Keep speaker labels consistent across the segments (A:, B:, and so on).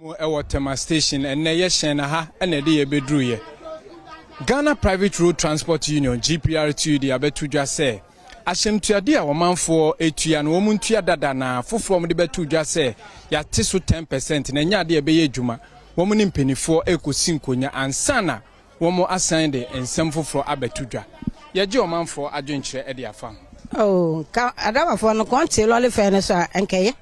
A: Ewo Tema Station and Neye Shenaha and Eddie Bedruye. Ghana Private Road Transport Union GPRTU the Abetuja say. Ashem Tuadia woman for Etuan woman Tuada na from the Betuja say ya tisu 10% and ya de beye juma woman in penny for Eko Sinkonya and Sana woman assigned and some for Abetuja. Ya jo man for adventure Eddie Afam. Oh, Adama for no quantity lolly fairness and Kay.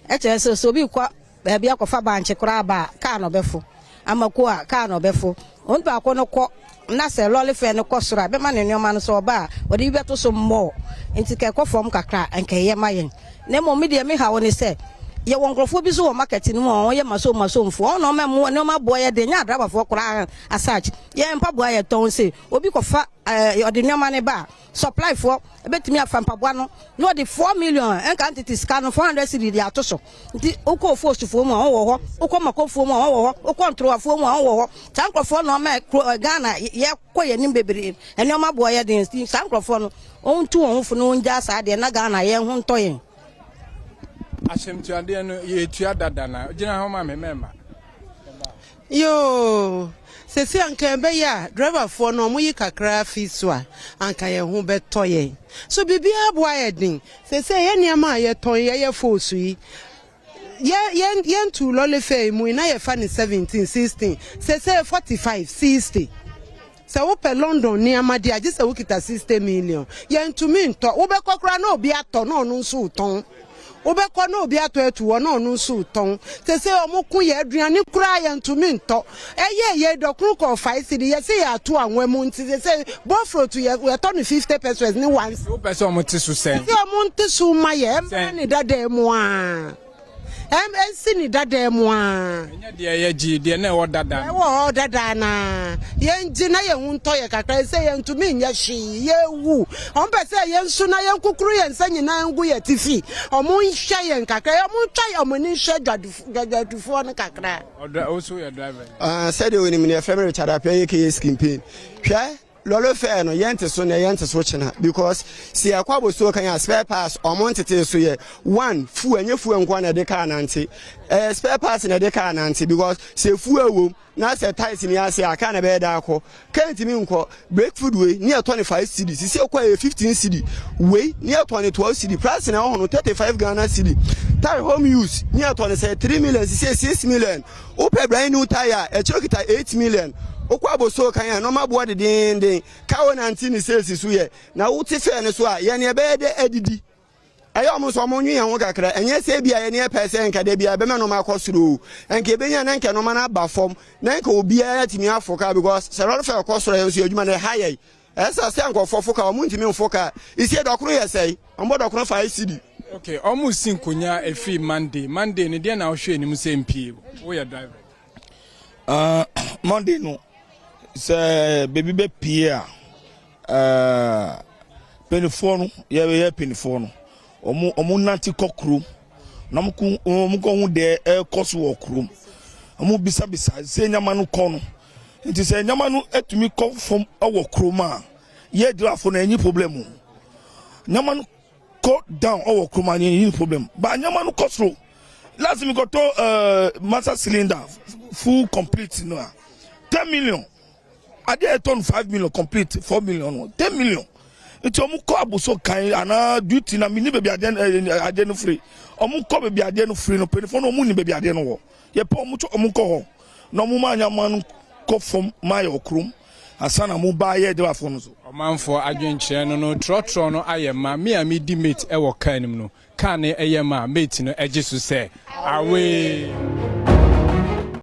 A: Eches so be qua baby akofa banche kraba ka no befo amakoa ka no befo onpa akono ko na se lolly fe no kosora be ma ne nyoma no so ba odi beto so mo enti ke kofom kakra enke ye mayen na mo me de me ha woni se ye wonkrofo bi so wo market ni mo ye maso mfo no me mo ne ma boye de nya draba fo kra asach ye mpa boye ton se obi kofa odi nyoma ne ba supply for betimi afampaboa no de 4 million en quantity scan 400 cedi de atoso nti uko force fo mu wo ho uko makofo mu wo ho uko ntrowa fo mu wo ho tankrofo no ma Ghana ye koye nim bebere ene o ma boye de tankrofo no ontu won fo no nja sa de na Ghana ye ho ntoyen Ashem Tuade no ye tuada na gina ho ma memema
B: yo sesi anka be ya driver for no mu yikakra fiswa anka ye hu betoye so bibia boa ye din sesi ye niam ye ton ye fosu yi ye ntu lole fe mu na ye fa ni 17 16 sesi 45 60 se wo pe London niam dia je se wo kita 60 million ye ntu mi nto wo be kokra na obi ato na onu nso ton Obeko no obi ato etuwo na onu nso ton se omukun ye aduane kura ye ntumi nto ye dokun ko 5 cedi ye se ya ato anwa mu nti se bofro to ye ton 50 pesos ni once
A: o person mo ti so sen
B: se mo nti so ma ye ni dada mu a si ni dada mu a
A: enya de ye gi de na wo dada
B: wo dada na ye nji na ye hunto ye kakra se ye ntumi nya hwi ye wu on pe se ye nsu na ye nkukuru ye nsanyi na ngu ye tifi omu nhwe ye kakra omu twa ye omu ni hwe dwadufo no kakra
A: also your driver
C: said you ni me family Richard Apia ke campaign hwe lolo fe no yente so china because si akwabo so kan spare parts omontete so ye one fu enye fu enko na de car nanti spare parts na de car nanti because se fu awo na se ties ni ase aka na be da akọ can't me nko break food we near 25 cedi si ekwa 15 cedi we near 12 cedi price na ho no 35 Ghana cedi tire home use near 3 million si 6 million ope brand new tire e chokita 8 million okwabo so kan ya no maboa de den kawo na anti ni sales so ye na wuti fe ne so a ye ne be de adidi ayo mo so mo nwi ho kakra enye se bia ye ne percent ka de bia be me no makosoro enke be nya na nke no ma na ba fom na nke obi ya timi afoka because serol fe akosoro ye so adwuma na haye esa se ankofo foka mo ntimi foka isi dokoro ye sei ombo dokoro 5 cedi
A: okay almost sinkonya efi Monday ne de na wo hwe enim se mpie wo ya driver
D: Monday no se baby be pia penifo ye penifo no omu nanti kokru na muko hu de koso wo krum omu bisa se nyama no ko no nti se nyama no etumi ko fom wo krum a ye drafo na enyi problem nyama no ko down wo krum a enyi problem ba nyama no koso last me got master cylinder full complete no 10 million I did turn 5 million complete 4 million 10 million it's omu ko abuso kan ana duty na mini baby ade no free omu ko baby ade no free no penifo no omu ni baby ade no wo ye pa omu ko ho na omu manya man ko from my okrum asana mu ba ye de afo no so
A: omanfo adwenkyere no trotro no ayema me a me di mate e wo kan nim no kan e yema mate no eje so se awe